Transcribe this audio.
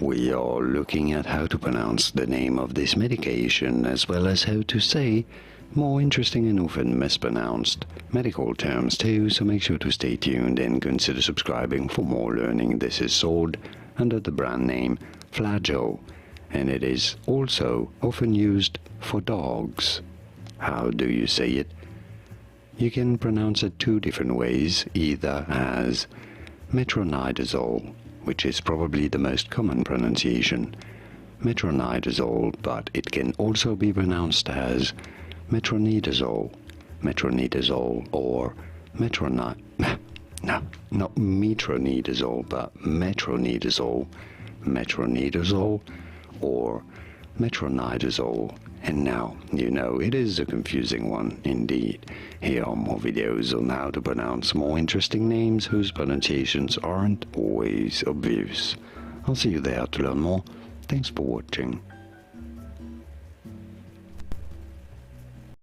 we are looking at how to pronounce the name of this medication, as well as how to say more interesting and often mispronounced medical terms too, so make sure to stay tuned and consider subscribing for more learning. This is sold under the brand name Flagyl, and it is also often used for dogs. How do you say it? You can pronounce it two different ways, either as Metronidazole, which is probably the most common pronunciation, Metronidazole, but it can also be pronounced as Metronidazole, or not metronidazole, but metronidazole, or metronidazole. And now, you know, it is a confusing one indeed. Here are more videos on how to pronounce more interesting names whose pronunciations aren't always obvious. I'll see you there to learn more. Thanks for watching.